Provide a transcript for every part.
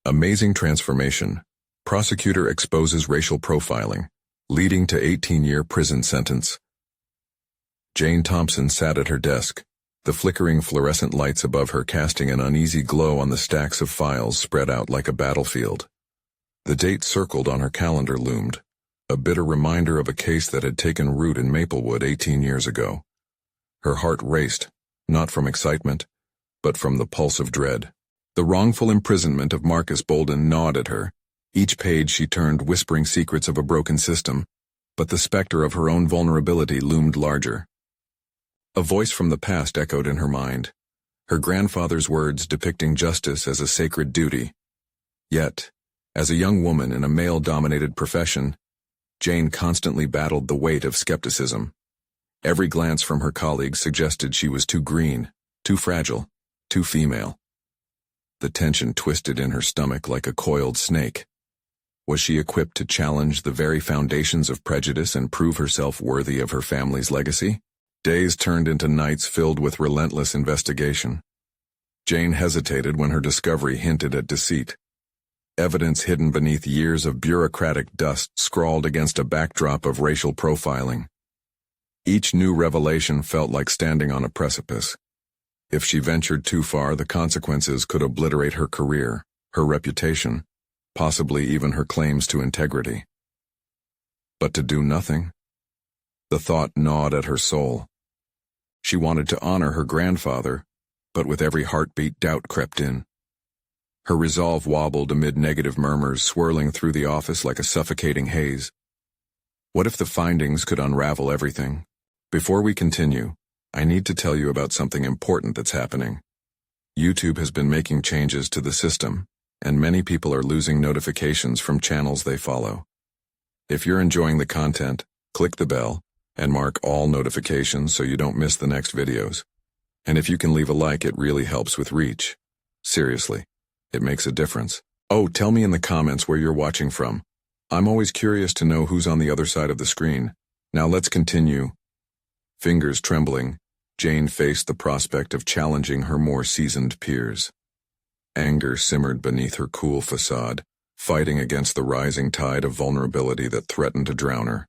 Amazing transformation. Prosecutor exposes racial profiling, leading to 18-year prison sentence. Jane Thompson sat at her desk, the flickering fluorescent lights above her casting an uneasy glow on the stacks of files spread out like a battlefield. The date circled on her calendar loomed, a bitter reminder of a case that had taken root in Maplewood 18 years ago. Her heart raced, not from excitement, but from the pulse of dread. The wrongful imprisonment of Marcus Bolden gnawed at her. Each page she turned whispering secrets of a broken system, but the specter of her own vulnerability loomed larger. A voice from the past echoed in her mind, her grandfather's words depicting justice as a sacred duty. Yet, as a young woman in a male-dominated profession, Jane constantly battled the weight of skepticism. Every glance from her colleagues suggested she was too green, too fragile, too female. The tension twisted in her stomach like a coiled snake. Was she equipped to challenge the very foundations of prejudice and prove herself worthy of her family's legacy? Days turned into nights filled with relentless investigation. Jane hesitated when her discovery hinted at deceit. Evidence hidden beneath years of bureaucratic dust scrawled against a backdrop of racial profiling. Each new revelation felt like standing on a precipice. If she ventured too far, the consequences could obliterate her career, her reputation, possibly even her claims to integrity. But to do nothing? The thought gnawed at her soul. She wanted to honor her grandfather, but with every heartbeat doubt crept in. Her resolve wobbled amid negative murmurs swirling through the office like a suffocating haze. What if the findings could unravel everything? Before we continue, I need to tell you about something important that's happening. YouTube has been making changes to the system, and many people are losing notifications from channels they follow. If you're enjoying the content, click the bell and mark all notifications so you don't miss the next videos. And if you can leave a like, it really helps with reach. Seriously, it makes a difference. Oh, tell me in the comments where you're watching from. I'm always curious to know who's on the other side of the screen. Now let's continue. Fingers trembling, Jane faced the prospect of challenging her more seasoned peers. Anger simmered beneath her cool facade, fighting against the rising tide of vulnerability that threatened to drown her.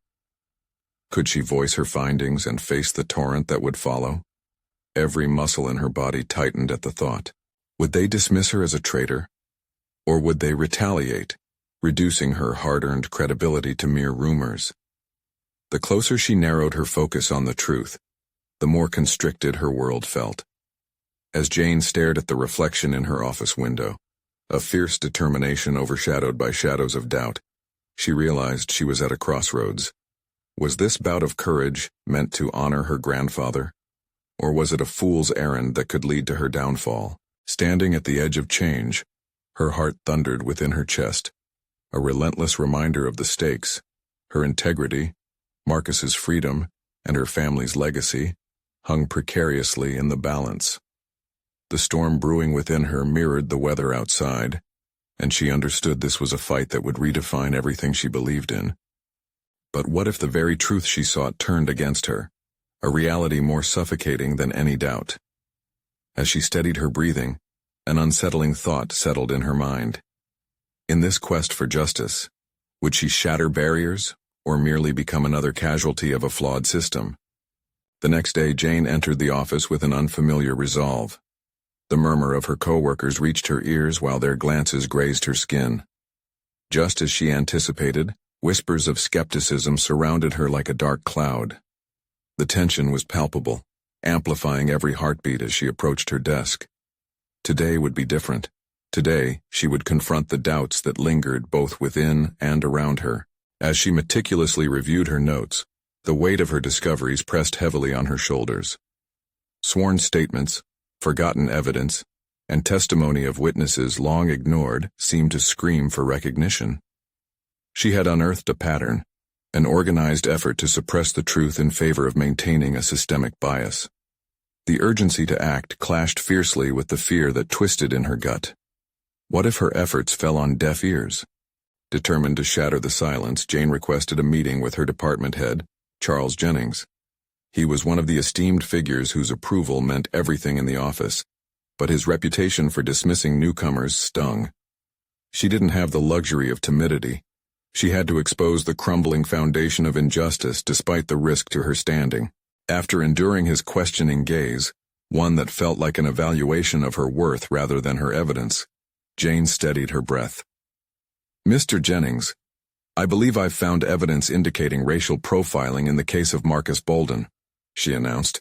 Could she voice her findings and face the torrent that would follow? Every muscle in her body tightened at the thought. Would they dismiss her as a traitor? Or would they retaliate, reducing her hard-earned credibility to mere rumors? The closer she narrowed her focus on the truth, the more constricted her world felt. As Jane stared at the reflection in her office window, a fierce determination overshadowed by shadows of doubt, she realized she was at a crossroads. Was this bout of courage meant to honor her grandfather? Or was it a fool's errand that could lead to her downfall? Standing at the edge of change, her heart thundered within her chest, a relentless reminder of the stakes. Her integrity, Marcus's freedom, and her family's legacy hung precariously in the balance. The storm brewing within her mirrored the weather outside, and she understood this was a fight that would redefine everything she believed in. But what if the very truth she sought turned against her, a reality more suffocating than any doubt? As she steadied her breathing, an unsettling thought settled in her mind. In this quest for justice, would she shatter barriers, or merely become another casualty of a flawed system? The next day, Jane entered the office with an unfamiliar resolve. The murmur of her co-workers reached her ears while their glances grazed her skin. Just as she anticipated, whispers of skepticism surrounded her like a dark cloud. The tension was palpable, amplifying every heartbeat as she approached her desk. Today would be different. Today, she would confront the doubts that lingered both within and around her. As she meticulously reviewed her notes, the weight of her discoveries pressed heavily on her shoulders. Sworn statements, forgotten evidence, and testimony of witnesses long ignored seemed to scream for recognition. She had unearthed a pattern, an organized effort to suppress the truth in favor of maintaining a systemic bias. The urgency to act clashed fiercely with the fear that twisted in her gut. What if her efforts fell on deaf ears? Determined to shatter the silence, Jane requested a meeting with her department head, Charles Jennings. He was one of the esteemed figures whose approval meant everything in the office, but his reputation for dismissing newcomers stung. She didn't have the luxury of timidity. She had to expose the crumbling foundation of injustice despite the risk to her standing. After enduring his questioning gaze, one that felt like an evaluation of her worth rather than her evidence, Jane steadied her breath. "Mr. Jennings, I believe I've found evidence indicating racial profiling in the case of Marcus Bolden," she announced,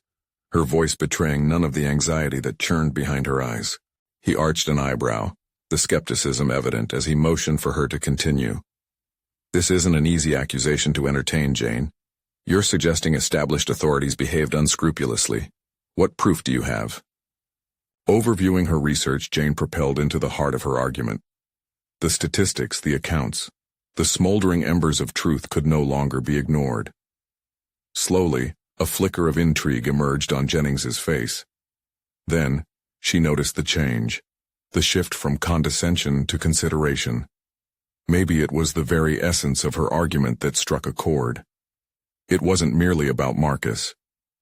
her voice betraying none of the anxiety that churned behind her eyes. He arched an eyebrow, the skepticism evident as he motioned for her to continue. "This isn't an easy accusation to entertain, Jane. You're suggesting established authorities behaved unscrupulously. What proof do you have?" Overviewing her research, Jane propelled into the heart of her argument. The statistics, the accounts, the smoldering embers of truth could no longer be ignored. Slowly, a flicker of intrigue emerged on Jennings's face. Then, she noticed the change, the shift from condescension to consideration. Maybe it was the very essence of her argument that struck a chord. It wasn't merely about Marcus.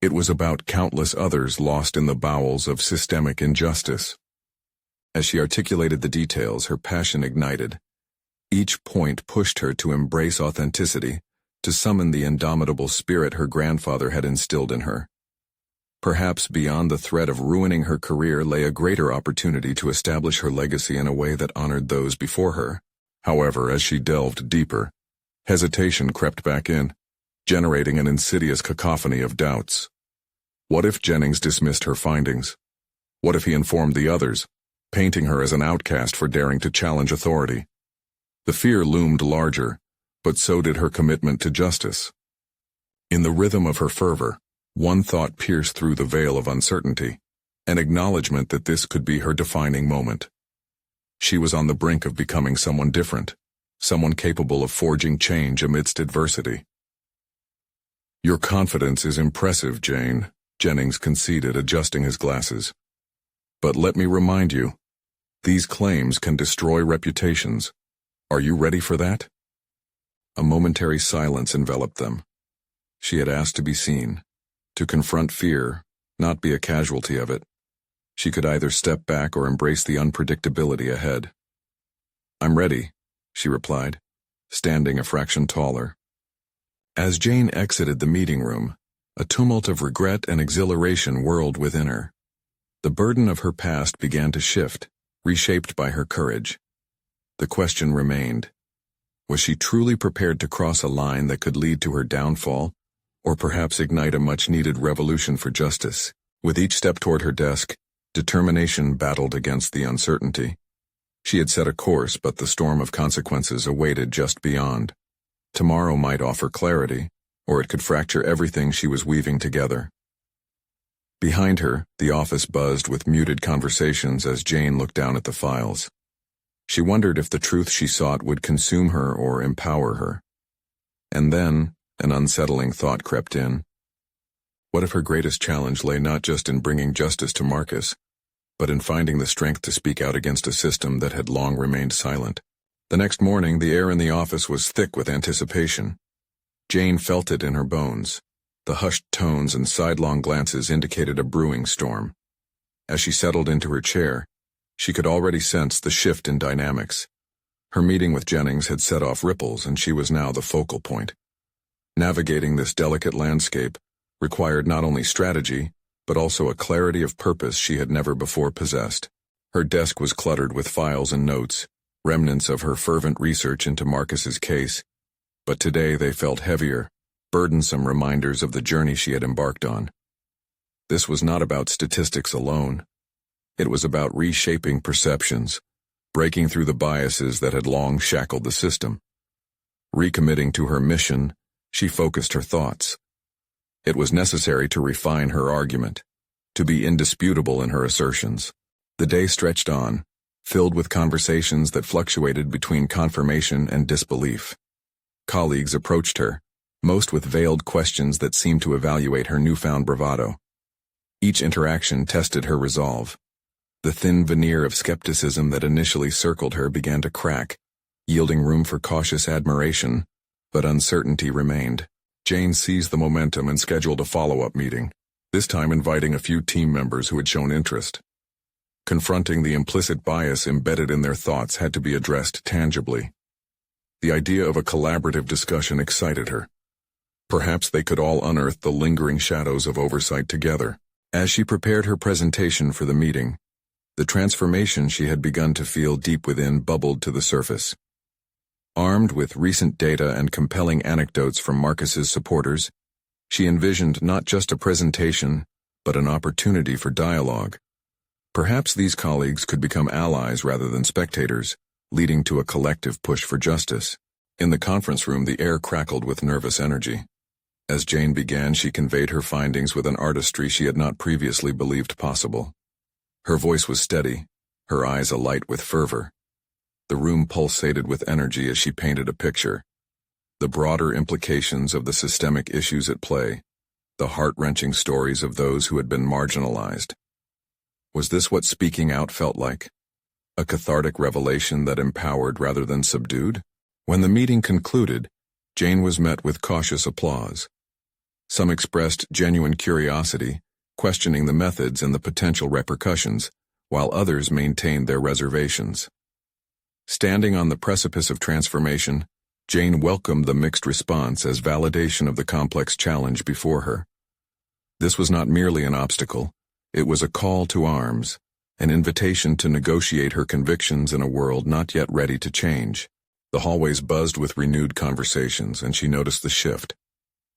It was about countless others lost in the bowels of systemic injustice. As she articulated the details, her passion ignited. Each point pushed her to embrace authenticity, to summon the indomitable spirit her grandfather had instilled in her. Perhaps beyond the threat of ruining her career lay a greater opportunity to establish her legacy in a way that honored those before her. However, as she delved deeper, hesitation crept back in, generating an insidious cacophony of doubts. What if Jennings dismissed her findings? What if he informed the others, painting her as an outcast for daring to challenge authority? The fear loomed larger, but so did her commitment to justice. In the rhythm of her fervor, one thought pierced through the veil of uncertainty, an acknowledgement that this could be her defining moment. She was on the brink of becoming someone different, someone capable of forging change amidst adversity. "Your confidence is impressive, Jane," Jennings conceded, adjusting his glasses. "But let me remind you, these claims can destroy reputations. Are you ready for that?" A momentary silence enveloped them. She had asked to be seen, to confront fear, not be a casualty of it. She could either step back or embrace the unpredictability ahead. "I'm ready," she replied, standing a fraction taller. As Jane exited the meeting room, a tumult of regret and exhilaration whirled within her. The burden of her past began to shift, reshaped by her courage. The question remained: was she truly prepared to cross a line that could lead to her downfall, or perhaps ignite a much-needed revolution for justice? With each step toward her desk, determination battled against the uncertainty. She had set a course, but the storm of consequences awaited just beyond. Tomorrow might offer clarity, or it could fracture everything she was weaving together. Behind her, the office buzzed with muted conversations as Jane looked down at the files. She wondered if the truth she sought would consume her or empower her. And then, an unsettling thought crept in. What if her greatest challenge lay not just in bringing justice to Marcus, but in finding the strength to speak out against a system that had long remained silent? The next morning, the air in the office was thick with anticipation. Jane felt it in her bones. The hushed tones and sidelong glances indicated a brewing storm. As she settled into her chair, she could already sense the shift in dynamics. Her meeting with Jennings had set off ripples, and she was now the focal point. Navigating this delicate landscape required not only strategy, but also a clarity of purpose she had never before possessed. Her desk was cluttered with files and notes, remnants of her fervent research into Marcus's case, but today they felt heavier, burdensome reminders of the journey she had embarked on. This was not about statistics alone. It was about reshaping perceptions, breaking through the biases that had long shackled the system. Recommitting to her mission, she focused her thoughts. It was necessary to refine her argument, to be indisputable in her assertions. The day stretched on, filled with conversations that fluctuated between confirmation and disbelief. Colleagues approached her, most with veiled questions that seemed to evaluate her newfound bravado. Each interaction tested her resolve. The thin veneer of skepticism that initially circled her began to crack, yielding room for cautious admiration, but uncertainty remained. Jane seized the momentum and scheduled a follow-up meeting, this time inviting a few team members who had shown interest. Confronting the implicit bias embedded in their thoughts had to be addressed tangibly. The idea of a collaborative discussion excited her. Perhaps they could all unearth the lingering shadows of oversight together. As she prepared her presentation for the meeting, the transformation she had begun to feel deep within bubbled to the surface. Armed with recent data and compelling anecdotes from Marcus's supporters, she envisioned not just a presentation, but an opportunity for dialogue. Perhaps these colleagues could become allies rather than spectators, leading to a collective push for justice. In the conference room, the air crackled with nervous energy. As Jane began, she conveyed her findings with an artistry she had not previously believed possible. Her voice was steady, her eyes alight with fervor. The room pulsated with energy as she painted a picture. The broader implications of the systemic issues at play, the heart-wrenching stories of those who had been marginalized. Was this what speaking out felt like? A cathartic revelation that empowered rather than subdued? When the meeting concluded, Jane was met with cautious applause. Some expressed genuine curiosity, questioning the methods and the potential repercussions, while others maintained their reservations. Standing on the precipice of transformation, Jane welcomed the mixed response as validation of the complex challenge before her. This was not merely an obstacle, it was a call to arms, an invitation to negotiate her convictions in a world not yet ready to change. The hallways buzzed with renewed conversations, and she noticed the shift.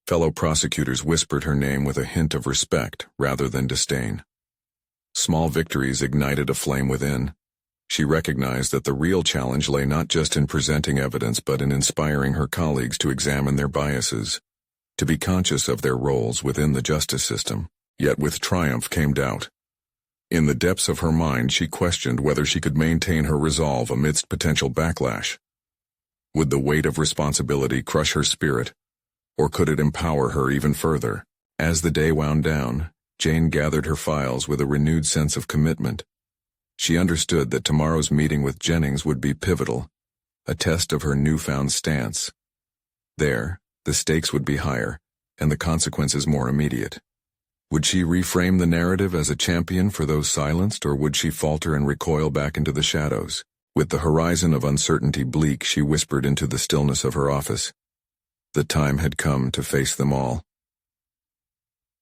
Fellow prosecutors whispered her name with a hint of respect rather than disdain. Small victories ignited a flame within. She recognized that the real challenge lay not just in presenting evidence but in inspiring her colleagues to examine their biases, to be conscious of their roles within the justice system. Yet with triumph came doubt. In the depths of her mind, she questioned whether she could maintain her resolve amidst potential backlash. Would the weight of responsibility crush her spirit, or could it empower her even further? As the day wound down, Jane gathered her files with a renewed sense of commitment. She understood that tomorrow's meeting with Jennings would be pivotal, a test of her newfound stance. There, the stakes would be higher, and the consequences more immediate. Would she reframe the narrative as a champion for those silenced, or would she falter and recoil back into the shadows? With the horizon of uncertainty bleak, she whispered into the stillness of her office. The time had come to face them all.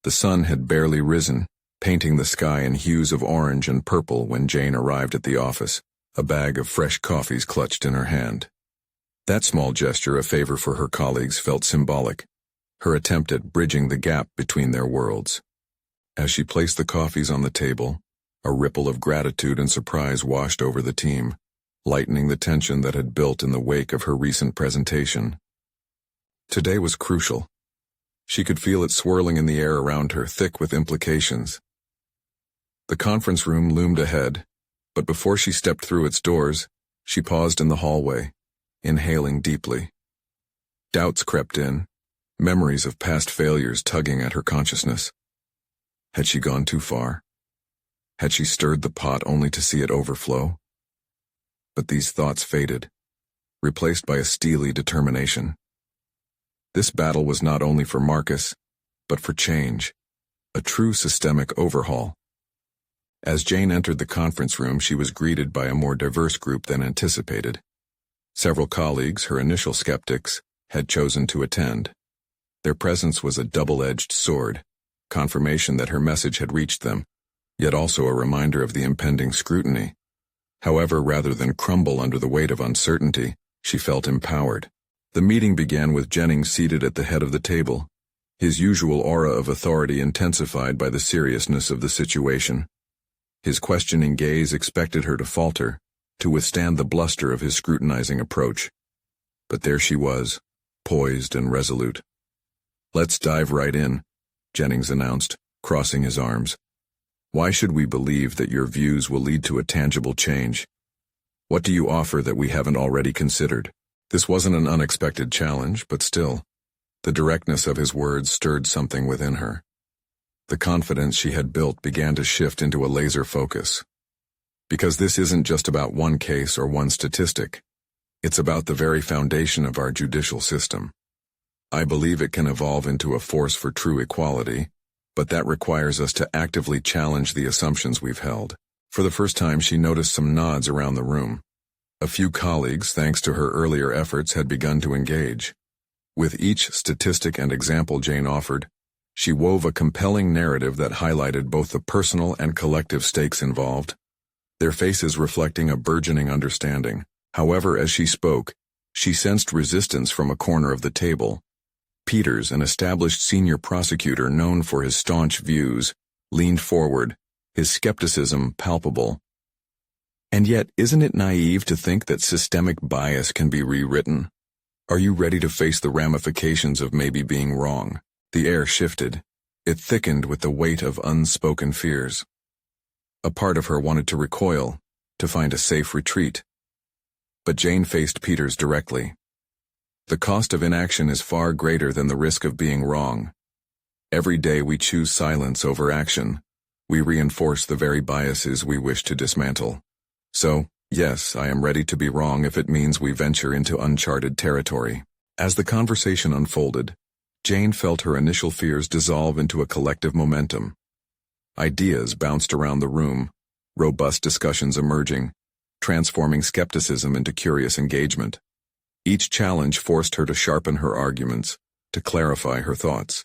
The sun had barely risen, painting the sky in hues of orange and purple when Jane arrived at the office, a bag of fresh coffees clutched in her hand. That small gesture of favor for her colleagues felt symbolic, her attempt at bridging the gap between their worlds. As she placed the coffees on the table, a ripple of gratitude and surprise washed over the team, lightening the tension that had built in the wake of her recent presentation. Today was crucial. She could feel it swirling in the air around her, thick with implications. The conference room loomed ahead, but before she stepped through its doors, she paused in the hallway, inhaling deeply. Doubts crept in, memories of past failures tugging at her consciousness. Had she gone too far? Had she stirred the pot only to see it overflow? But these thoughts faded, replaced by a steely determination. This battle was not only for Marcus, but for change, a true systemic overhaul. As Jane entered the conference room, she was greeted by a more diverse group than anticipated. Several colleagues, her initial skeptics, had chosen to attend. Their presence was a double-edged sword, confirmation that her message had reached them, yet also a reminder of the impending scrutiny. However, rather than crumble under the weight of uncertainty, she felt empowered. The meeting began with Jennings seated at the head of the table, his usual aura of authority intensified by the seriousness of the situation. His questioning gaze expected her to falter, to withstand the bluster of his scrutinizing approach. But there she was, poised and resolute. "Let's dive right in," Jennings announced, crossing his arms. "Why should we believe that your views will lead to a tangible change? What do you offer that we haven't already considered?" This wasn't an unexpected challenge, but still, the directness of his words stirred something within her. The confidence she had built began to shift into a laser focus. Because this isn't just about one case or one statistic. It's about the very foundation of our judicial system. I believe it can evolve into a force for true equality, but that requires us to actively challenge the assumptions we've held. For the first time, she noticed some nods around the room. A few colleagues, thanks to her earlier efforts, had begun to engage. With each statistic and example Jane offered, she wove a compelling narrative that highlighted both the personal and collective stakes involved, their faces reflecting a burgeoning understanding. However, as she spoke, she sensed resistance from a corner of the table. Peters, an established senior prosecutor known for his staunch views, leaned forward, his skepticism palpable. And yet, isn't it naive to think that systemic bias can be rewritten? Are you ready to face the ramifications of maybe being wrong? The air shifted. It thickened with the weight of unspoken fears. A part of her wanted to recoil, to find a safe retreat. But Jane faced Peters directly. The cost of inaction is far greater than the risk of being wrong. Every day we choose silence over action. We reinforce the very biases we wish to dismantle. So, yes, I am ready to be wrong if it means we venture into uncharted territory. As the conversation unfolded, Jane felt her initial fears dissolve into a collective momentum. Ideas bounced around the room, robust discussions emerging, transforming skepticism into curious engagement. Each challenge forced her to sharpen her arguments, to clarify her thoughts.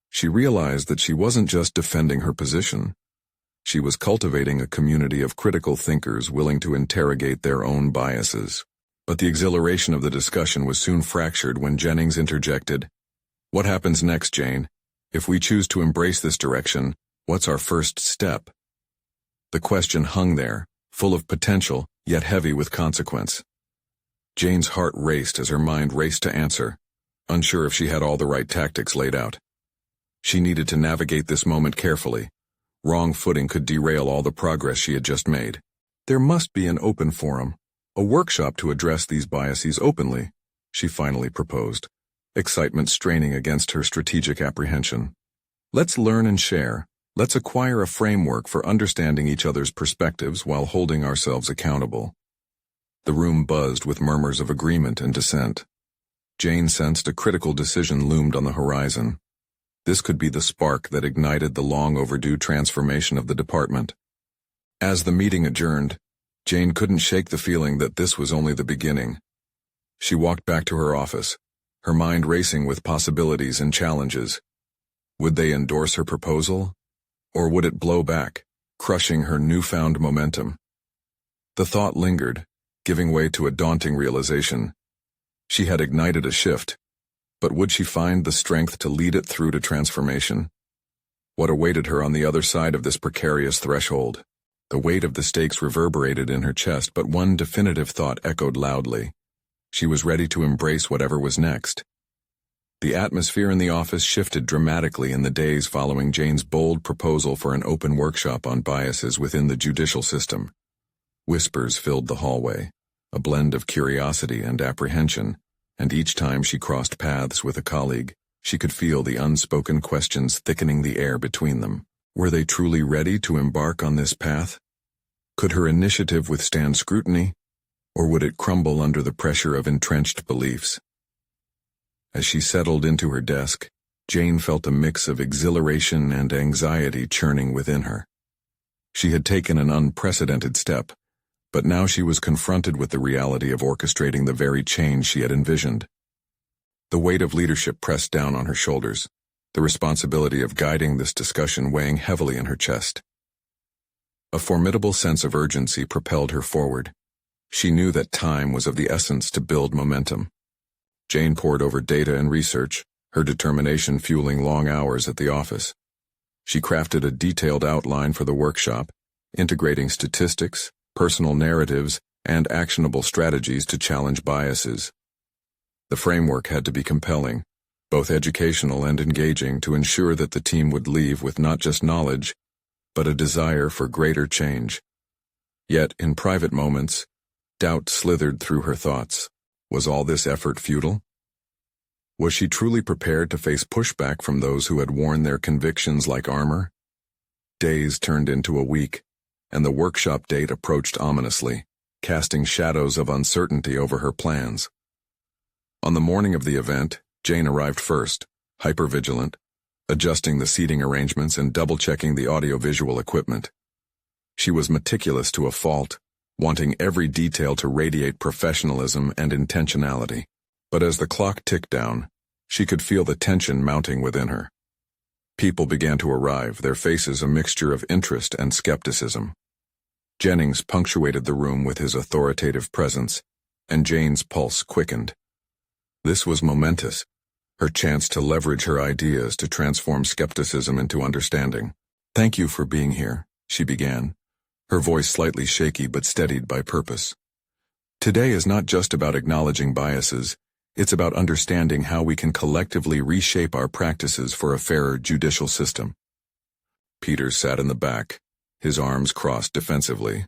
She realized that she wasn't just defending her position. She was cultivating a community of critical thinkers willing to interrogate their own biases. But the exhilaration of the discussion was soon fractured when Jennings interjected, "What happens next, Jane? If we choose to embrace this direction, what's our first step?" The question hung there, full of potential, yet heavy with consequence. Jane's heart raced as her mind raced to answer, unsure if she had all the right tactics laid out. She needed to navigate this moment carefully. Wrong footing could derail all the progress she had just made. There must be an open forum, a workshop to address these biases openly, she finally proposed, excitement straining against her strategic apprehension. Let's learn and share. Let's acquire a framework for understanding each other's perspectives while holding ourselves accountable. The room buzzed with murmurs of agreement and dissent. Jane sensed a critical decision loomed on the horizon. This could be the spark that ignited the long-overdue transformation of the department. As the meeting adjourned, Jane couldn't shake the feeling that this was only the beginning. She walked back to her office, her mind racing with possibilities and challenges. Would they endorse her proposal? Or would it blow back, crushing her newfound momentum? The thought lingered, giving way to a daunting realization. She had ignited a shift, but would she find the strength to lead it through to transformation? What awaited her on the other side of this precarious threshold? The weight of the stakes reverberated in her chest, but one definitive thought echoed loudly. She was ready to embrace whatever was next. The atmosphere in the office shifted dramatically in the days following Jane's bold proposal for an open workshop on biases within the judicial system. Whispers filled the hallway, a blend of curiosity and apprehension, and each time she crossed paths with a colleague, she could feel the unspoken questions thickening the air between them. Were they truly ready to embark on this path? Could her initiative withstand scrutiny, or would it crumble under the pressure of entrenched beliefs? As she settled into her desk, Jane felt a mix of exhilaration and anxiety churning within her. She had taken an unprecedented step, but now she was confronted with the reality of orchestrating the very change she had envisioned. The weight of leadership pressed down on her shoulders, the responsibility of guiding this discussion weighing heavily in her chest. A formidable sense of urgency propelled her forward. She knew that time was of the essence to build momentum. Jane pored over data and research, her determination fueling long hours at the office. She crafted a detailed outline for the workshop, integrating statistics, personal narratives, and actionable strategies to challenge biases. The framework had to be compelling, both educational and engaging, to ensure that the team would leave with not just knowledge, but a desire for greater change. Yet, in private moments, doubt slithered through her thoughts. Was all this effort futile? Was she truly prepared to face pushback from those who had worn their convictions like armor? Days turned into a week, and the workshop date approached ominously, casting shadows of uncertainty over her plans. On the morning of the event, Jane arrived first, hypervigilant, adjusting the seating arrangements and double-checking the audiovisual equipment. She was meticulous to a fault, wanting every detail to radiate professionalism and intentionality. But as the clock ticked down, she could feel the tension mounting within her. People began to arrive, their faces a mixture of interest and skepticism. Jennings punctuated the room with his authoritative presence, and Jane's pulse quickened. This was momentous, her chance to leverage her ideas to transform skepticism into understanding. "Thank you for being here," she began, her voice slightly shaky but steadied by purpose. "Today is not just about acknowledging biases, it's about understanding how we can collectively reshape our practices for a fairer judicial system." Peters sat in the back, his arms crossed defensively,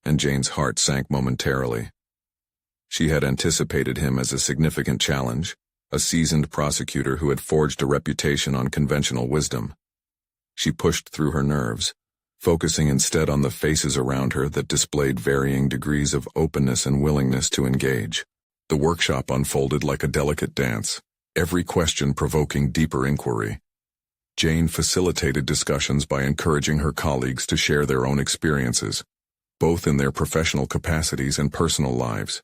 and Jane's heart sank momentarily. She had anticipated him as a significant challenge, a seasoned prosecutor who had forged a reputation on conventional wisdom. She pushed through her nerves, focusing instead on the faces around her that displayed varying degrees of openness and willingness to engage. The workshop unfolded like a delicate dance, every question provoking deeper inquiry. Jane facilitated discussions by encouraging her colleagues to share their own experiences, both in their professional capacities and personal lives.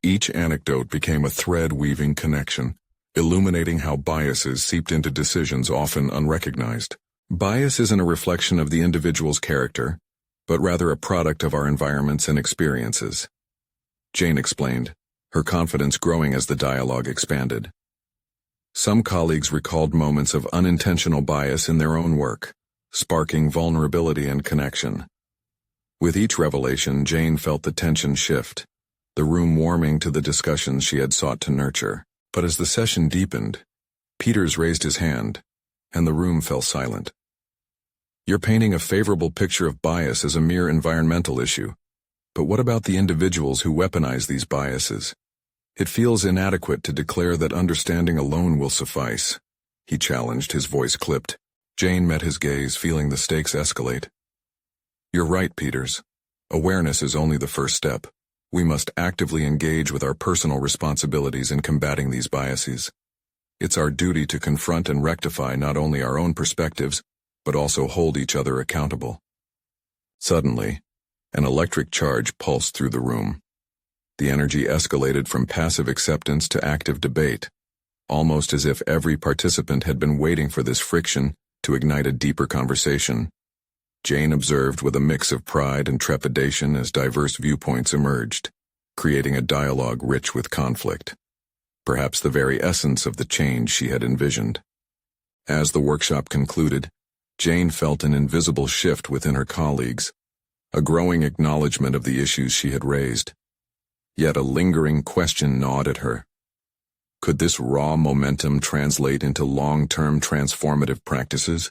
Each anecdote became a thread-weaving connection, illuminating how biases seeped into decisions often unrecognized. Bias isn't a reflection of the individual's character, but rather a product of our environments and experiences. Jane explained, her confidence growing as the dialogue expanded. Some colleagues recalled moments of unintentional bias in their own work, sparking vulnerability and connection. With each revelation, Jane felt the tension shift, the room warming to the discussions she had sought to nurture. But as the session deepened, Peters raised his hand, and the room fell silent. "You're painting a favorable picture of bias as a mere environmental issue, but what about the individuals who weaponize these biases? It feels inadequate to declare that understanding alone will suffice," he challenged, his voice clipped. Jane met his gaze, feeling the stakes escalate. "You're right, Peters. Awareness is only the first step. We must actively engage with our personal responsibilities in combating these biases. It's our duty to confront and rectify not only our own perspectives, but also hold each other accountable." Suddenly, an electric charge pulsed through the room. The energy escalated from passive acceptance to active debate, almost as if every participant had been waiting for this friction to ignite a deeper conversation. Jane observed with a mix of pride and trepidation as diverse viewpoints emerged, creating a dialogue rich with conflict, perhaps the very essence of the change she had envisioned. As the workshop concluded, Jane felt an invisible shift within her colleagues, a growing acknowledgement of the issues she had raised. Yet a lingering question gnawed at her. Could this raw momentum translate into long-term transformative practices?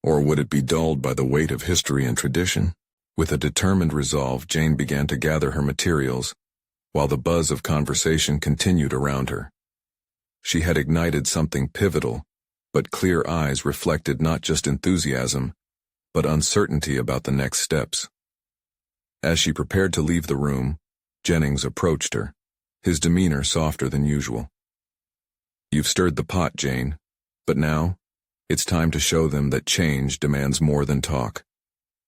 Or would it be dulled by the weight of history and tradition? With a determined resolve, Jane began to gather her materials, while the buzz of conversation continued around her. She had ignited something pivotal, but clear eyes reflected not just enthusiasm, but uncertainty about the next steps. As she prepared to leave the room, Jennings approached her, his demeanor softer than usual. "You've stirred the pot, Jane, but now, it's time to show them that change demands more than talk.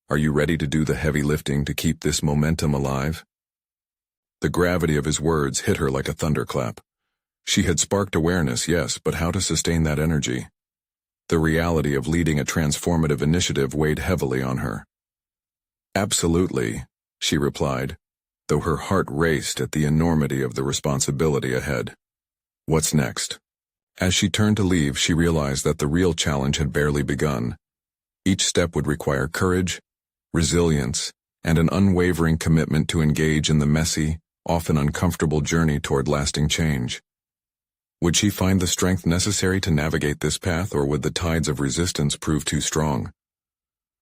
Are you ready to do the heavy lifting to keep this momentum alive?" The gravity of his words hit her like a thunderclap. She had sparked awareness, yes, but how to sustain that energy? The reality of leading a transformative initiative weighed heavily on her. "Absolutely," she replied, though her heart raced at the enormity of the responsibility ahead. What's next? As she turned to leave, she realized that the real challenge had barely begun. Each step would require courage, resilience, and an unwavering commitment to engage in the messy, often uncomfortable journey toward lasting change. Would she find the strength necessary to navigate this path, or would the tides of resistance prove too strong?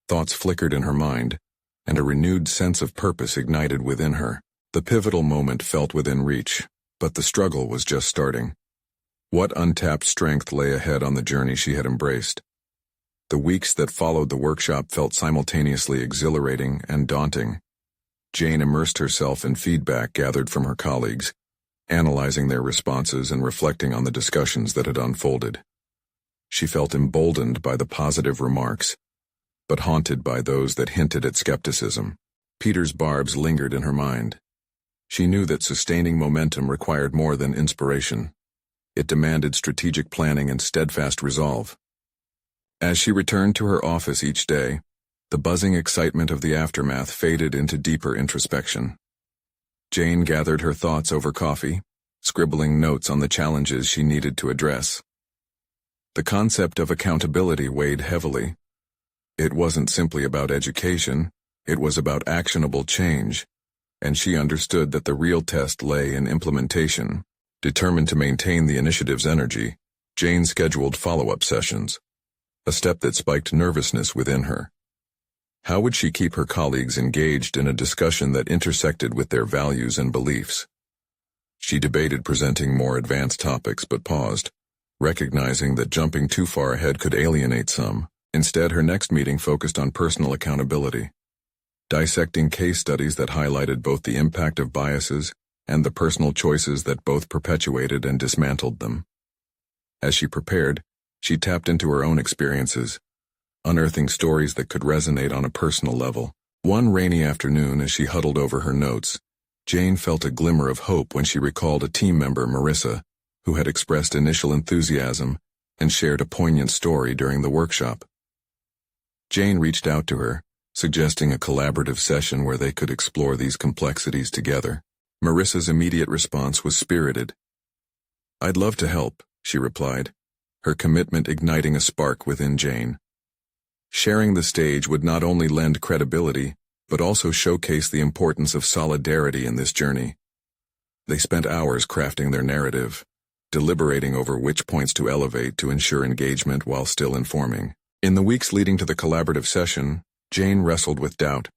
Thoughts flickered in her mind, and a renewed sense of purpose ignited within her. The pivotal moment felt within reach, but the struggle was just starting. What untapped strength lay ahead on the journey she had embraced? The weeks that followed the workshop felt simultaneously exhilarating and daunting. Jane immersed herself in feedback gathered from her colleagues, analyzing their responses and reflecting on the discussions that had unfolded. She felt emboldened by the positive remarks, but haunted by those that hinted at skepticism. Peter's barbs lingered in her mind. She knew that sustaining momentum required more than inspiration. It demanded strategic planning and steadfast resolve. As she returned to her office each day, the buzzing excitement of the aftermath faded into deeper introspection. Jane gathered her thoughts over coffee, scribbling notes on the challenges she needed to address. The concept of accountability weighed heavily. It wasn't simply about education, it was about actionable change, and she understood that the real test lay in implementation. Determined to maintain the initiative's energy, Jane scheduled follow-up sessions, a step that spiked nervousness within her. How would she keep her colleagues engaged in a discussion that intersected with their values and beliefs? She debated presenting more advanced topics but paused, recognizing that jumping too far ahead could alienate some. Instead, her next meeting focused on personal accountability, dissecting case studies that highlighted both the impact of biases and the personal choices that both perpetuated and dismantled them. As she prepared, she tapped into her own experiences, unearthing stories that could resonate on a personal level. One rainy afternoon, as she huddled over her notes, Jane felt a glimmer of hope when she recalled a team member, Marissa, who had expressed initial enthusiasm and shared a poignant story during the workshop. Jane reached out to her, suggesting a collaborative session where they could explore these complexities together. Marissa's immediate response was spirited. "I'd love to help," she replied, her commitment igniting a spark within Jane. Sharing the stage would not only lend credibility, but also showcase the importance of solidarity in this journey. They spent hours crafting their narrative, deliberating over which points to elevate to ensure engagement while still informing. In the weeks leading to the collaborative session, Jane wrestled with doubt,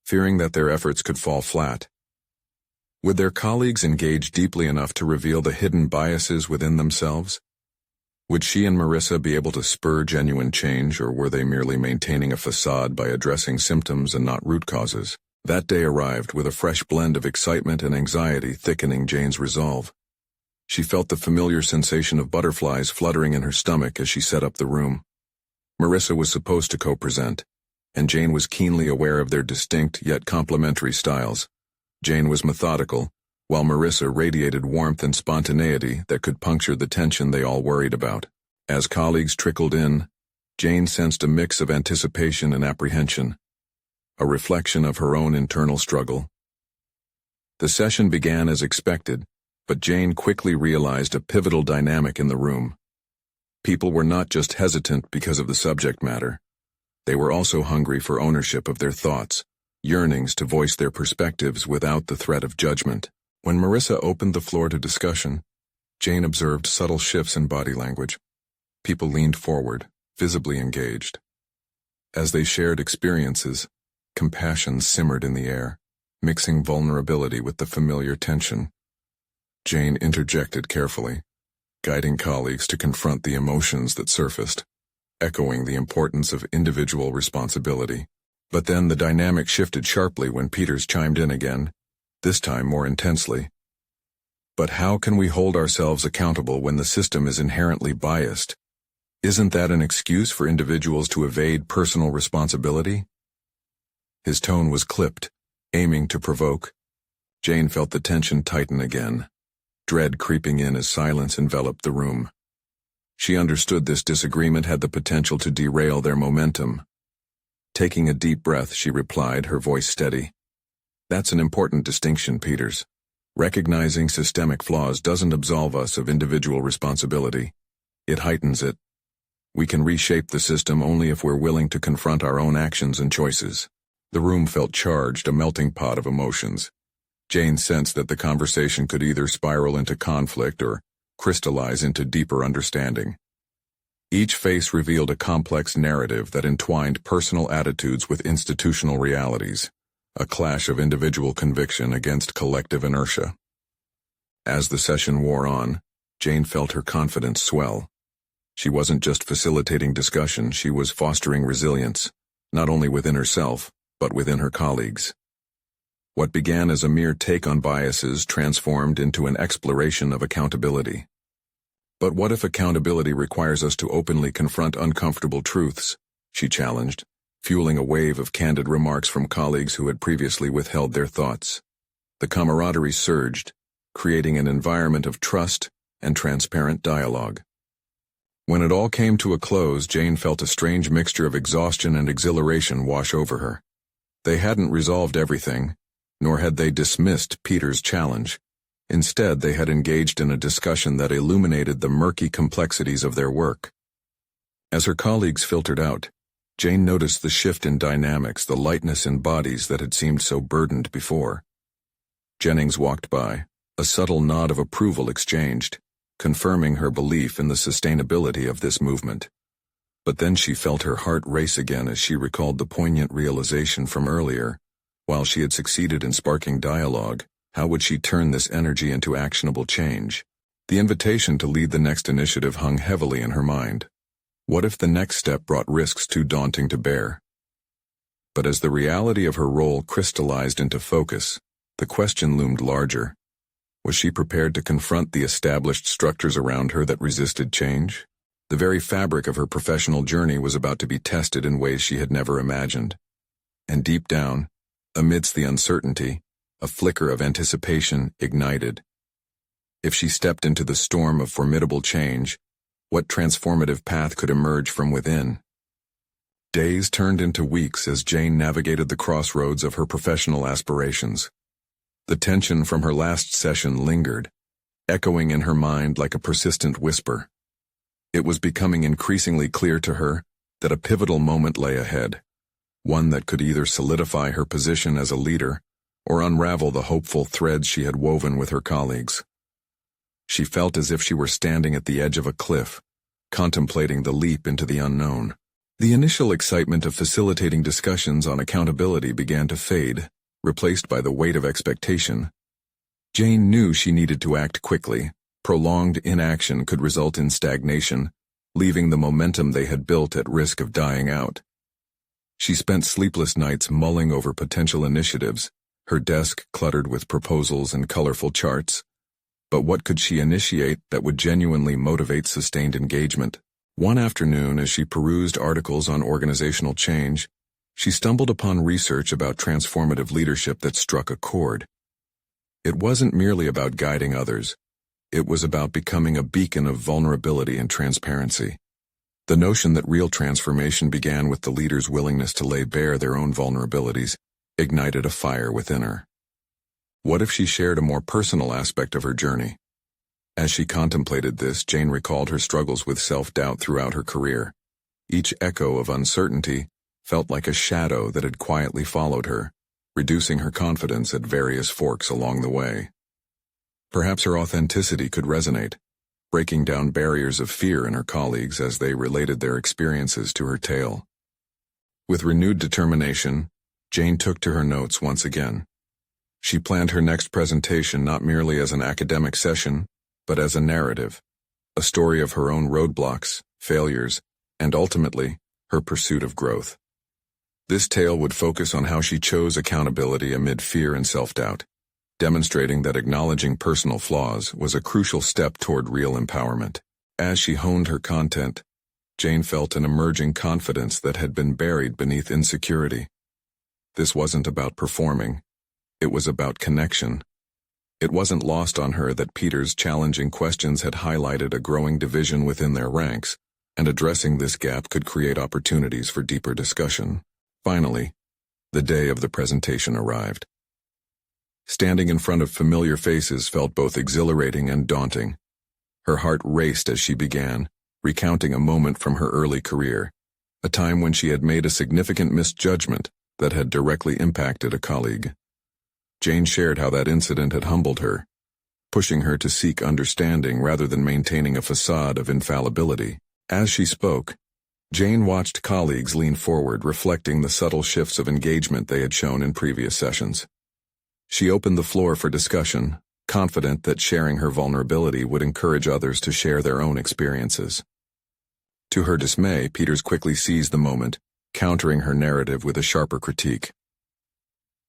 fearing that their efforts could fall flat. Would their colleagues engage deeply enough to reveal the hidden biases within themselves? Would she and Marissa be able to spur genuine change, or were they merely maintaining a facade by addressing symptoms and not root causes? That day arrived with a fresh blend of excitement and anxiety thickening Jane's resolve. She felt the familiar sensation of butterflies fluttering in her stomach as she set up the room. Marissa was supposed to co-present, and Jane was keenly aware of their distinct yet complementary styles. Jane was methodical, while Marissa radiated warmth and spontaneity that could puncture the tension they all worried about. As colleagues trickled in, Jane sensed a mix of anticipation and apprehension, a reflection of her own internal struggle. The session began as expected, but Jane quickly realized a pivotal dynamic in the room. People were not just hesitant because of the subject matter. They were also hungry for ownership of their thoughts, yearnings to voice their perspectives without the threat of judgment. When Marissa opened the floor to discussion, Jane observed subtle shifts in body language. People leaned forward, visibly engaged. As they shared experiences, compassion simmered in the air, mixing vulnerability with the familiar tension. Jane interjected carefully, guiding colleagues to confront the emotions that surfaced, echoing the importance of individual responsibility. But then the dynamic shifted sharply when Peters chimed in again, this time more intensely. "But how can we hold ourselves accountable when the system is inherently biased? Isn't that an excuse for individuals to evade personal responsibility?" His tone was clipped, aiming to provoke. Jane felt the tension tighten again, dread creeping in as silence enveloped the room. She understood this disagreement had the potential to derail their momentum. Taking a deep breath, she replied, her voice steady. "That's an important distinction, Peters. Recognizing systemic flaws doesn't absolve us of individual responsibility. It heightens it. We can reshape the system only if we're willing to confront our own actions and choices." The room felt charged, a melting pot of emotions. Jane sensed that the conversation could either spiral into conflict or crystallize into deeper understanding. Each face revealed a complex narrative that entwined personal attitudes with institutional realities, a clash of individual conviction against collective inertia. As the session wore on, Jane felt her confidence swell. She wasn't just facilitating discussion, she was fostering resilience, not only within herself, but within her colleagues. What began as a mere take on biases transformed into an exploration of accountability. "But what if accountability requires us to openly confront uncomfortable truths?" she challenged, fueling a wave of candid remarks from colleagues who had previously withheld their thoughts. The camaraderie surged, creating an environment of trust and transparent dialogue. When it all came to a close, Jane felt a strange mixture of exhaustion and exhilaration wash over her. They hadn't resolved everything, nor had they dismissed Peter's challenge. Instead, they had engaged in a discussion that illuminated the murky complexities of their work. As her colleagues filtered out, Jane noticed the shift in dynamics, the lightness in bodies that had seemed so burdened before. Jennings walked by, a subtle nod of approval exchanged, confirming her belief in the sustainability of this movement. But then she felt her heart race again as she recalled the poignant realization from earlier. While she had succeeded in sparking dialogue, how would she turn this energy into actionable change? The invitation to lead the next initiative hung heavily in her mind. What if the next step brought risks too daunting to bear? But as the reality of her role crystallized into focus, the question loomed larger. Was she prepared to confront the established structures around her that resisted change? The very fabric of her professional journey was about to be tested in ways she had never imagined. And deep down, amidst the uncertainty, a flicker of anticipation ignited. If she stepped into the storm of formidable change, what transformative path could emerge from within? Days turned into weeks as Jane navigated the crossroads of her professional aspirations. The tension from her last session lingered, echoing in her mind like a persistent whisper. It was becoming increasingly clear to her that a pivotal moment lay ahead, one that could either solidify her position as a leader or unravel the hopeful threads she had woven with her colleagues. She felt as if she were standing at the edge of a cliff, contemplating the leap into the unknown. The initial excitement of facilitating discussions on accountability began to fade, replaced by the weight of expectation. Jane knew she needed to act quickly. Prolonged inaction could result in stagnation, leaving the momentum they had built at risk of dying out. She spent sleepless nights mulling over potential initiatives, her desk cluttered with proposals and colorful charts. But what could she initiate that would genuinely motivate sustained engagement? One afternoon, as she perused articles on organizational change, she stumbled upon research about transformative leadership that struck a chord. It wasn't merely about guiding others. It was about becoming a beacon of vulnerability and transparency. The notion that real transformation began with the leader's willingness to lay bare their own vulnerabilities ignited a fire within her. What if she shared a more personal aspect of her journey? As she contemplated this, Jane recalled her struggles with self-doubt throughout her career. Each echo of uncertainty felt like a shadow that had quietly followed her, reducing her confidence at various forks along the way. Perhaps her authenticity could resonate, breaking down barriers of fear in her colleagues as they related their experiences to her tale. With renewed determination, Jane took to her notes once again. She planned her next presentation not merely as an academic session, but as a narrative, a story of her own roadblocks, failures, and ultimately, her pursuit of growth. This tale would focus on how she chose accountability amid fear and self-doubt, demonstrating that acknowledging personal flaws was a crucial step toward real empowerment. As she honed her content, Jane felt an emerging confidence that had been buried beneath insecurity. This wasn't about performing, it was about connection. It wasn't lost on her that Peter's challenging questions had highlighted a growing division within their ranks, and addressing this gap could create opportunities for deeper discussion. Finally, the day of the presentation arrived. Standing in front of familiar faces felt both exhilarating and daunting. Her heart raced as she began, recounting a moment from her early career, a time when she had made a significant misjudgment that had directly impacted a colleague. Jane shared how that incident had humbled her, pushing her to seek understanding rather than maintaining a facade of infallibility. As she spoke, Jane watched colleagues lean forward, reflecting the subtle shifts of engagement they had shown in previous sessions. She opened the floor for discussion, confident that sharing her vulnerability would encourage others to share their own experiences. To her dismay, Peters quickly seized the moment, countering her narrative with a sharper critique.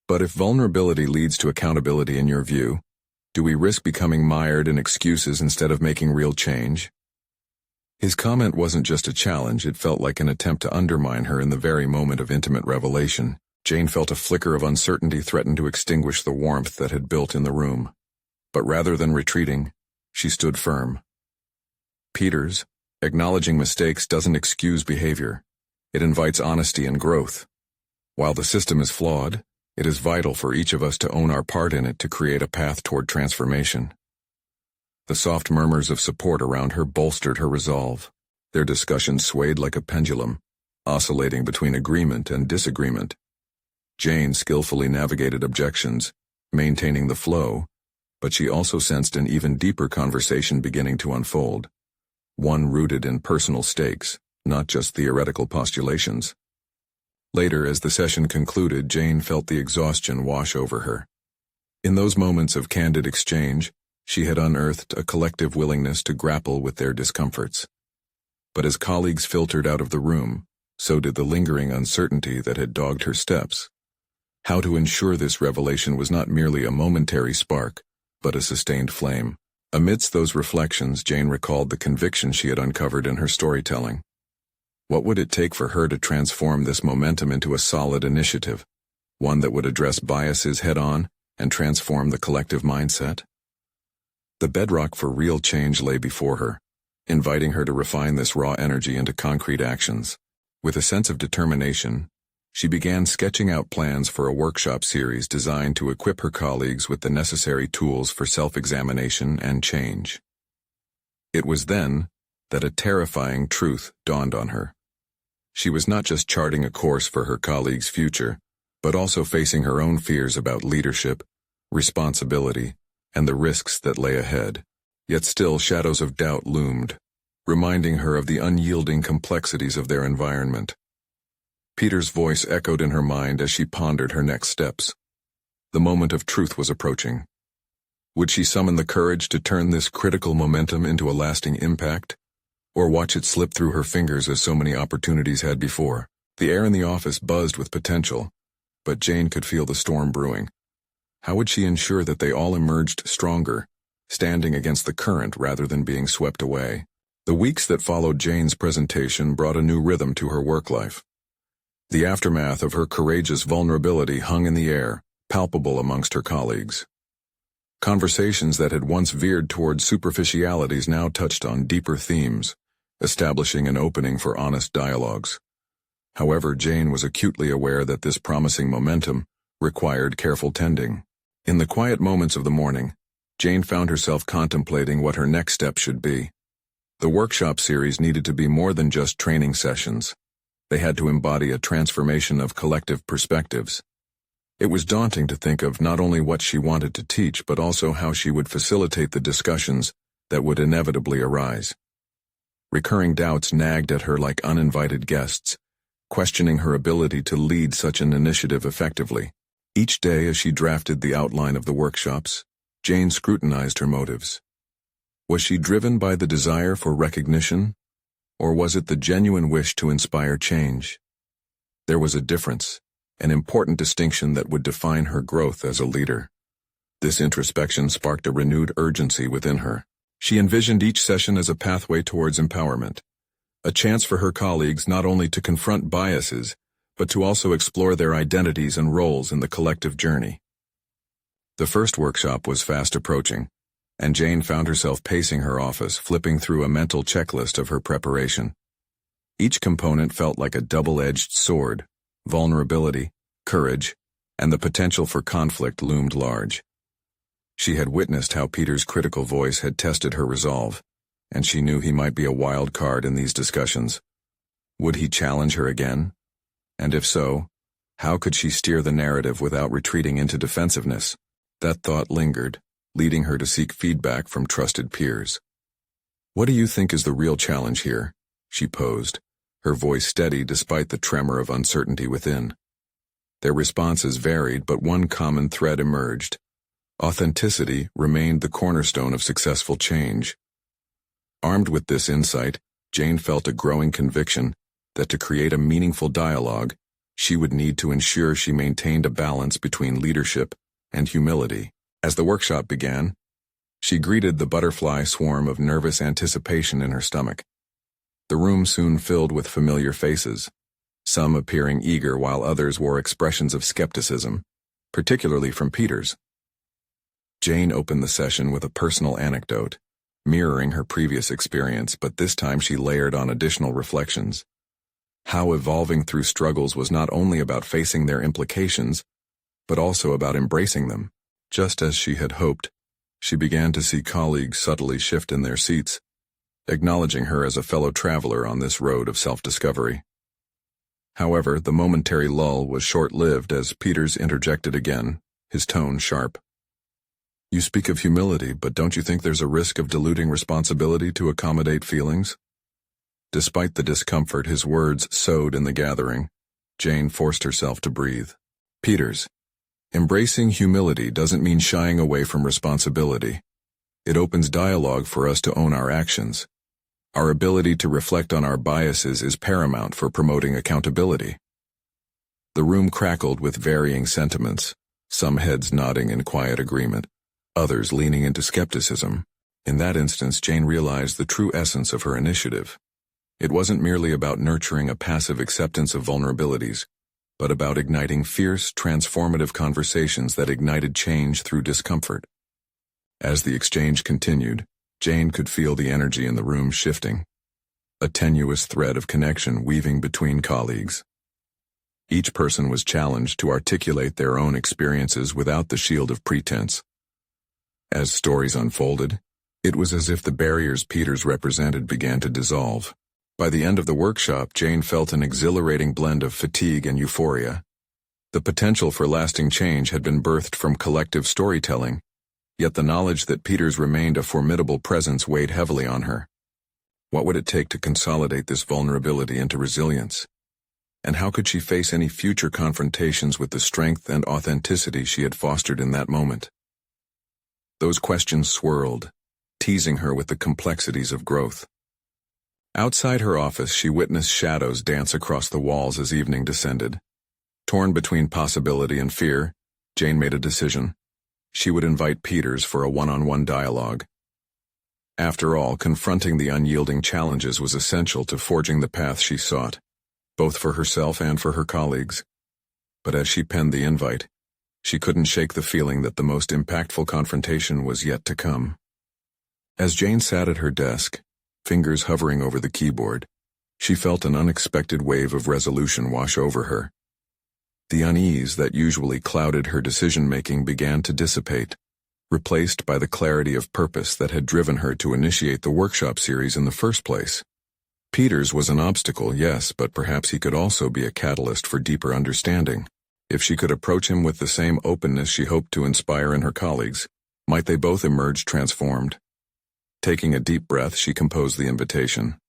But if vulnerability leads to accountability in your view, do we risk becoming mired in excuses instead of making real change? His comment wasn't just a challenge, it felt like an attempt to undermine her in the very moment of intimate revelation. Jane felt a flicker of uncertainty threaten to extinguish the warmth that had built in the room. But rather than retreating, she stood firm. Peters, acknowledging mistakes doesn't excuse behavior. It invites honesty and growth. While the system is flawed, it is vital for each of us to own our part in it to create a path toward transformation. The soft murmurs of support around her bolstered her resolve. Their discussion swayed like a pendulum, oscillating between agreement and disagreement. Jane skillfully navigated objections, maintaining the flow, but she also sensed an even deeper conversation beginning to unfold, one rooted in personal stakes, not just theoretical postulations. Later, as the session concluded, Jane felt the exhaustion wash over her. In those moments of candid exchange, she had unearthed a collective willingness to grapple with their discomforts. But as colleagues filtered out of the room, so did the lingering uncertainty that had dogged her steps. How to ensure this revelation was not merely a momentary spark, but a sustained flame. Amidst those reflections, Jane recalled the conviction she had uncovered in her storytelling. What would it take for her to transform this momentum into a solid initiative, one that would address biases head-on and transform the collective mindset? The bedrock for real change lay before her, inviting her to refine this raw energy into concrete actions. With a sense of determination, she began sketching out plans for a workshop series designed to equip her colleagues with the necessary tools for self-examination and change. It was then that a terrifying truth dawned on her. She was not just charting a course for her colleagues' future, but also facing her own fears about leadership, responsibility, and the risks that lay ahead. Yet still shadows of doubt loomed, reminding her of the unyielding complexities of their environment. Peter's voice echoed in her mind as she pondered her next steps. The moment of truth was approaching. Would she summon the courage to turn this critical momentum into a lasting impact, or watch it slip through her fingers as so many opportunities had before? The air in the office buzzed with potential, but Jane could feel the storm brewing. How would she ensure that they all emerged stronger, standing against the current rather than being swept away? The weeks that followed Jane's presentation brought a new rhythm to her work life. The aftermath of her courageous vulnerability hung in the air, palpable amongst her colleagues. Conversations that had once veered toward superficialities now touched on deeper themes, establishing an opening for honest dialogues. However, Jane was acutely aware that this promising momentum required careful tending. In the quiet moments of the morning, Jane found herself contemplating what her next step should be. The workshop series needed to be more than just training sessions. They had to embody a transformation of collective perspectives. It was daunting to think of not only what she wanted to teach, but also how she would facilitate the discussions that would inevitably arise. Recurring doubts nagged at her like uninvited guests, questioning her ability to lead such an initiative effectively. Each day as she drafted the outline of the workshops, Jane scrutinized her motives. Was she driven by the desire for recognition, or was it the genuine wish to inspire change? There was a difference, an important distinction that would define her growth as a leader. This introspection sparked a renewed urgency within her. She envisioned each session as a pathway towards empowerment, a chance for her colleagues not only to confront biases, but to also explore their identities and roles in the collective journey. The first workshop was fast approaching, and Jane found herself pacing her office, flipping through a mental checklist of her preparation. Each component felt like a double-edged sword. Vulnerability, courage, and the potential for conflict loomed large. She had witnessed how Peter's critical voice had tested her resolve, and she knew he might be a wild card in these discussions. Would he challenge her again? And if so, how could she steer the narrative without retreating into defensiveness? That thought lingered, leading her to seek feedback from trusted peers. "What do you think is the real challenge here?" she posed, her voice steady despite the tremor of uncertainty within. Their responses varied, but one common thread emerged. Authenticity remained the cornerstone of successful change. Armed with this insight, Jane felt a growing conviction that to create a meaningful dialogue, she would need to ensure she maintained a balance between leadership and humility. As the workshop began, she greeted the butterfly swarm of nervous anticipation in her stomach. The room soon filled with familiar faces, some appearing eager while others wore expressions of skepticism, particularly from Peters. Jane opened the session with a personal anecdote, mirroring her previous experience, but this time she layered on additional reflections. How evolving through struggles was not only about facing their implications, but also about embracing them. Just as she had hoped, she began to see colleagues subtly shift in their seats, acknowledging her as a fellow traveler on this road of self-discovery. However, the momentary lull was short-lived as Peters interjected again, his tone sharp. "You speak of humility, but don't you think there's a risk of diluting responsibility to accommodate feelings?" Despite the discomfort his words sowed in the gathering, Jane forced herself to breathe. "Peters, embracing humility doesn't mean shying away from responsibility. It opens dialogue for us to own our actions. Our ability to reflect on our biases is paramount for promoting accountability." The room crackled with varying sentiments, some heads nodding in quiet agreement, others leaning into skepticism. In that instance, Jane realized the true essence of her initiative. It wasn't merely about nurturing a passive acceptance of vulnerabilities, but about igniting fierce, transformative conversations that ignited change through discomfort. As the exchange continued, Jane could feel the energy in the room shifting, a tenuous thread of connection weaving between colleagues. Each person was challenged to articulate their own experiences without the shield of pretense. As stories unfolded, it was as if the barriers Peters represented began to dissolve. By the end of the workshop, Jane felt an exhilarating blend of fatigue and euphoria. The potential for lasting change had been birthed from collective storytelling, yet the knowledge that Peters remained a formidable presence weighed heavily on her. What would it take to consolidate this vulnerability into resilience? And how could she face any future confrontations with the strength and authenticity she had fostered in that moment? Those questions swirled, teasing her with the complexities of growth. Outside her office, she witnessed shadows dance across the walls as evening descended. Torn between possibility and fear, Jane made a decision. She would invite Peters for a one-on-one dialogue. After all, confronting the unyielding challenges was essential to forging the path she sought, both for herself and for her colleagues. But as she penned the invite, she couldn't shake the feeling that the most impactful confrontation was yet to come. As Jane sat at her desk, fingers hovering over the keyboard, she felt an unexpected wave of resolution wash over her. The unease that usually clouded her decision-making began to dissipate, replaced by the clarity of purpose that had driven her to initiate the workshop series in the first place. Peters was an obstacle, yes, but perhaps he could also be a catalyst for deeper understanding. If she could approach him with the same openness she hoped to inspire in her colleagues, might they both emerge transformed? Taking a deep breath, she composed the invitation.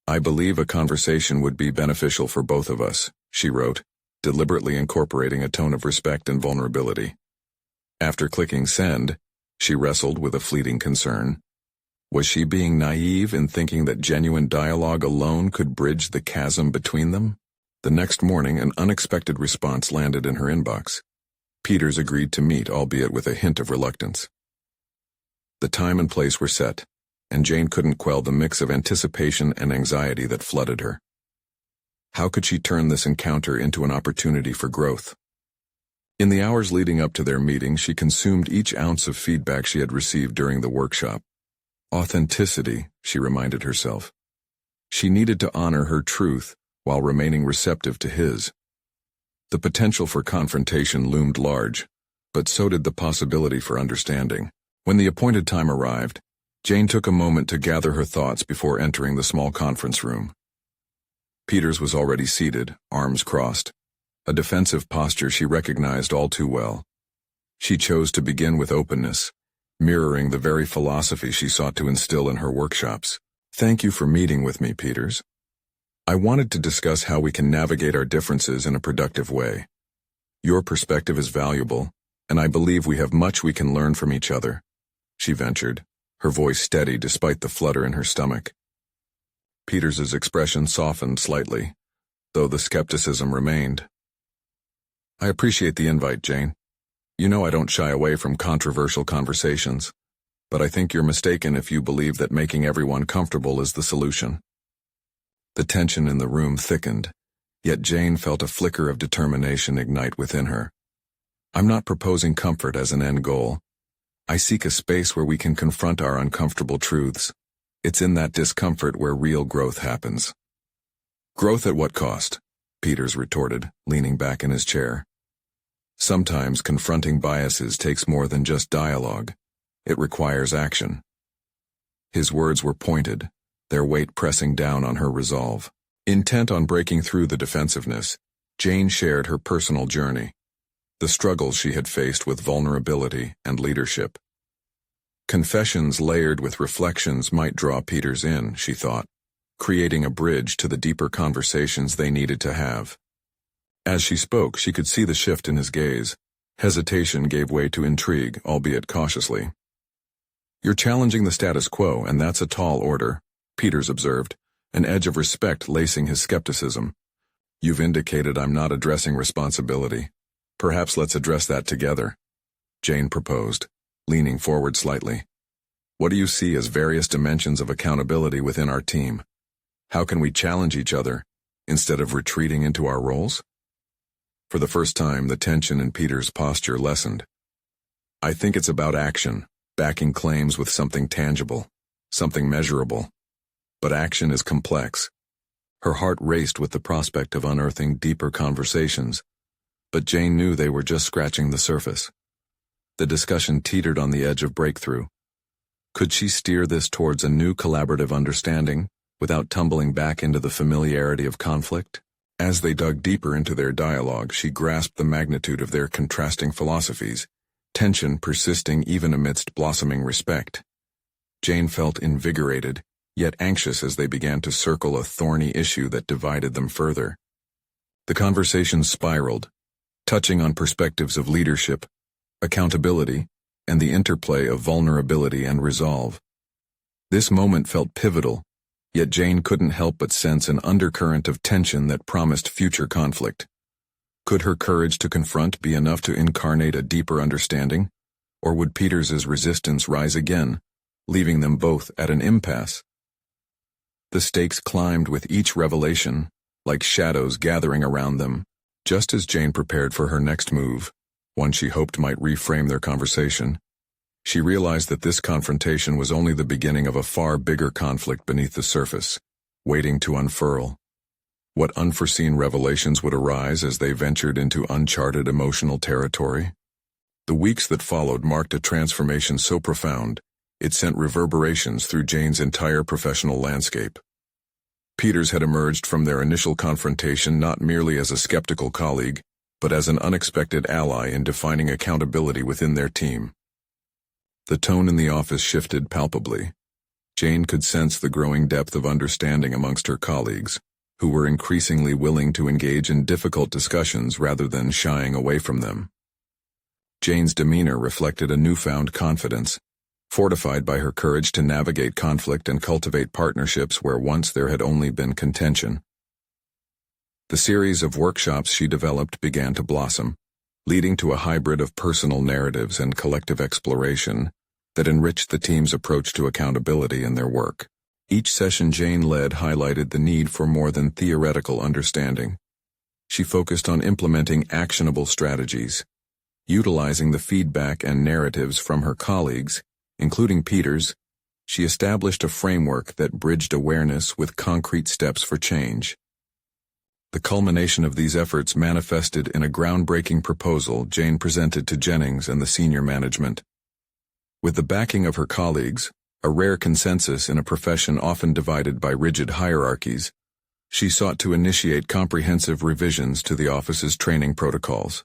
"I believe a conversation would be beneficial for both of us," she wrote, deliberately incorporating a tone of respect and vulnerability. After clicking send, she wrestled with a fleeting concern. Was she being naive in thinking that genuine dialogue alone could bridge the chasm between them? The next morning, an unexpected response landed in her inbox. Peters agreed to meet, albeit with a hint of reluctance. The time and place were set, and Jane couldn't quell the mix of anticipation and anxiety that flooded her. How could she turn this encounter into an opportunity for growth? In the hours leading up to their meeting, she consumed each ounce of feedback she had received during the workshop. Authenticity, she reminded herself. She needed to honor her truth while remaining receptive to his. The potential for confrontation loomed large, but so did the possibility for understanding. When the appointed time arrived, Jane took a moment to gather her thoughts before entering the small conference room. Peters was already seated, arms crossed, a defensive posture she recognized all too well. She chose to begin with openness, mirroring the very philosophy she sought to instill in her workshops. "Thank you for meeting with me, Peters. I wanted to discuss how we can navigate our differences in a productive way. Your perspective is valuable, and I believe we have much we can learn from each other," she ventured, her voice steady despite the flutter in her stomach. Peters's expression softened slightly, though the skepticism remained. "I appreciate the invite, Jane. You know I don't shy away from controversial conversations, but I think you're mistaken if you believe that making everyone comfortable is the solution. The tension in the room thickened, yet Jane felt a flicker of determination ignite within her. I'm not proposing comfort as an end goal. I seek a space where we can confront our uncomfortable truths. It's in that discomfort where real growth happens. Growth at what cost? Peters retorted, leaning back in his chair. Sometimes confronting biases takes more than just dialogue. It requires action. His words were pointed, their weight pressing down on her resolve. Intent on breaking through the defensiveness, Jane shared her personal journey, the struggles she had faced with vulnerability and leadership. Confessions layered with reflections might draw Peters in, she thought, creating a bridge to the deeper conversations they needed to have. As she spoke, she could see the shift in his gaze. Hesitation gave way to intrigue, albeit cautiously. You're challenging the status quo, and that's a tall order, Peters observed, an edge of respect lacing his skepticism. You've indicated I'm not addressing responsibility. Perhaps let's address that together, Jane proposed, leaning forward slightly. What do you see as various dimensions of accountability within our team? How can we challenge each other, instead of retreating into our roles? For the first time, the tension in Peters' posture lessened. I think it's about action, backing claims with something tangible, something measurable. But action is complex. Her heart raced with the prospect of unearthing deeper conversations, but Jane knew they were just scratching the surface. The discussion teetered on the edge of breakthrough. Could she steer this towards a new collaborative understanding, without tumbling back into the familiarity of conflict? As they dug deeper into their dialogue, she grasped the magnitude of their contrasting philosophies, tension persisting even amidst blossoming respect. Jane felt invigorated, yet anxious as they began to circle a thorny issue that divided them further. The conversation spiraled, touching on perspectives of leadership, accountability, and the interplay of vulnerability and resolve. This moment felt pivotal, yet Jane couldn't help but sense an undercurrent of tension that promised future conflict. Could her courage to confront be enough to incarnate a deeper understanding, or would Peters's resistance rise again, leaving them both at an impasse? The stakes climbed with each revelation, like shadows gathering around them, just as Jane prepared for her next move, one she hoped might reframe their conversation. She realized that this confrontation was only the beginning of a far bigger conflict beneath the surface, waiting to unfurl. What unforeseen revelations would arise as they ventured into uncharted emotional territory? The weeks that followed marked a transformation so profound, it sent reverberations through Jane's entire professional landscape. Peters had emerged from their initial confrontation not merely as a skeptical colleague, but as an unexpected ally in defining accountability within their team. The tone in the office shifted palpably. Jane could sense the growing depth of understanding amongst her colleagues, who were increasingly willing to engage in difficult discussions rather than shying away from them. Jane's demeanor reflected a newfound confidence, fortified by her courage to navigate conflict and cultivate partnerships where once there had only been contention. The series of workshops she developed began to blossom, leading to a hybrid of personal narratives and collective exploration that enriched the team's approach to accountability in their work. Each session Jane led highlighted the need for more than theoretical understanding. She focused on implementing actionable strategies, utilizing the feedback and narratives from her colleagues, including Peters. She established a framework that bridged awareness with concrete steps for change. The culmination of these efforts manifested in a groundbreaking proposal Jane presented to Jennings and the senior management. With the backing of her colleagues, a rare consensus in a profession often divided by rigid hierarchies, she sought to initiate comprehensive revisions to the office's training protocols.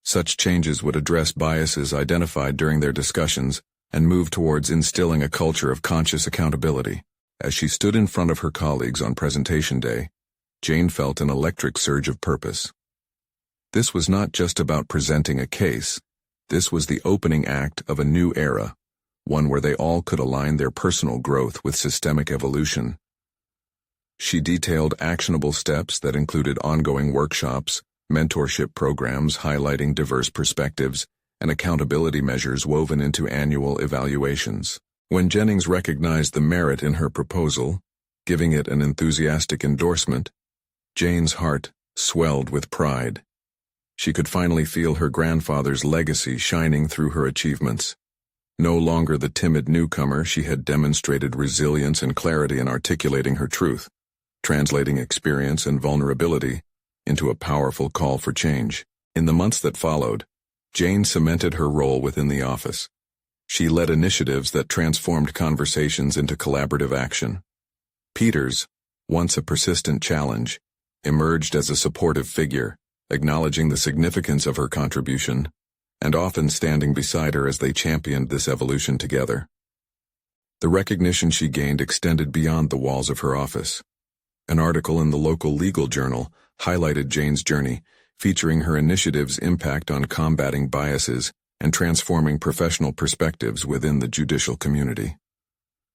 Such changes would address biases identified during their discussions and move towards instilling a culture of conscious accountability. As she stood in front of her colleagues on presentation day, Jane felt an electric surge of purpose. This was not just about presenting a case. This was the opening act of a new era, one where they all could align their personal growth with systemic evolution. She detailed actionable steps that included ongoing workshops, mentorship programs highlighting diverse perspectives, and accountability measures woven into annual evaluations. When Jennings recognized the merit in her proposal, giving it an enthusiastic endorsement. Jane's heart swelled with pride. She could finally feel her grandfather's legacy shining through her achievements. No longer the timid newcomer, she had demonstrated resilience and clarity in articulating her truth, translating experience and vulnerability into a powerful call for change. In the months that followed, Jane cemented her role within the office. She led initiatives that transformed conversations into collaborative action. Peters, once a persistent challenge, emerged as a supportive figure, acknowledging the significance of her contribution, and often standing beside her as they championed this evolution together. The recognition she gained extended beyond the walls of her office. An article in the local legal journal highlighted Jane's journey, featuring her initiative's impact on combating biases and transforming professional perspectives within the judicial community.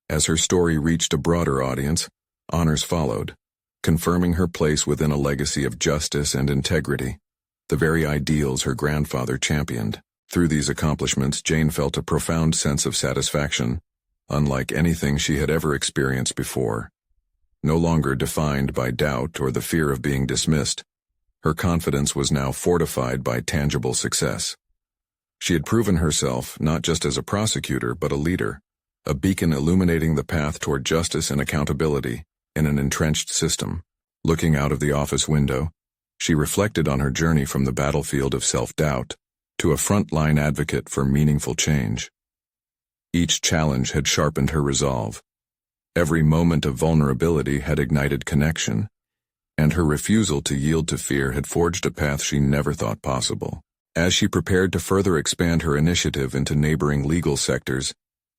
As her story reached a broader audience, honors followed, confirming her place within a legacy of justice and integrity, the very ideals her grandfather championed. Through these accomplishments, Jane felt a profound sense of satisfaction, unlike anything she had ever experienced before. No longer defined by doubt or the fear of being dismissed, her confidence was now fortified by tangible success. She had proven herself not just as a prosecutor but a leader, a beacon illuminating the path toward justice and accountability in an entrenched system. Looking out of the office window, she reflected on her journey from the battlefield of self-doubt to a frontline advocate for meaningful change. Each challenge had sharpened her resolve. Every moment of vulnerability had ignited connection, and her refusal to yield to fear had forged a path she never thought possible. As she prepared to further expand her initiative into neighboring legal sectors,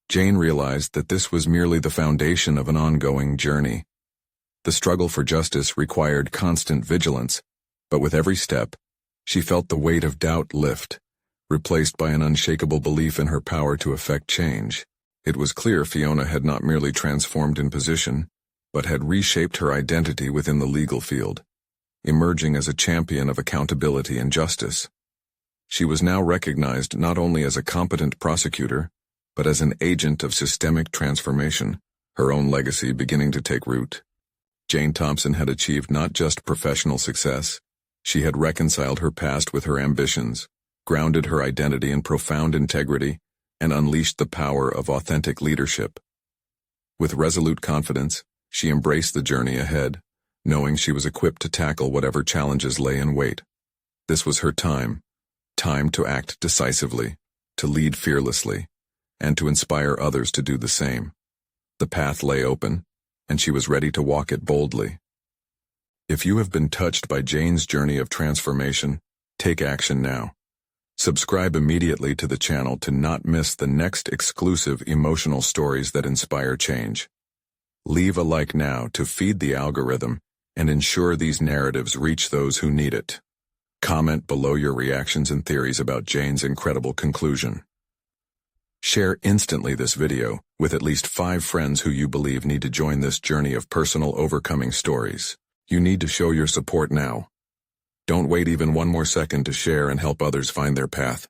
Jane realized that this was merely the foundation of an ongoing journey. The struggle for justice required constant vigilance, but with every step, she felt the weight of doubt lift, replaced by an unshakable belief in her power to effect change. It was clear Fiona had not merely transformed in position, but had reshaped her identity within the legal field, emerging as a champion of accountability and justice. She was now recognized not only as a competent prosecutor, but as an agent of systemic transformation, her own legacy beginning to take root. Jane Thompson had achieved not just professional success, she had reconciled her past with her ambitions, grounded her identity in profound integrity, and unleashed the power of authentic leadership. With resolute confidence, she embraced the journey ahead, knowing she was equipped to tackle whatever challenges lay in wait. This was her time to act decisively, to lead fearlessly, and to inspire others to do the same. The path lay open, and she was ready to walk it boldly. If you have been touched by Jane's journey of transformation, take action now. Subscribe immediately to the channel to not miss the next exclusive emotional stories that inspire change. Leave a like now to feed the algorithm and ensure these narratives reach those who need it. Comment below your reactions and theories about Jane's incredible conclusion. Share instantly this video with at least 5 friends who you believe need to join this journey of personal overcoming stories. You need to show your support now. Don't wait even one more second to share and help others find their path.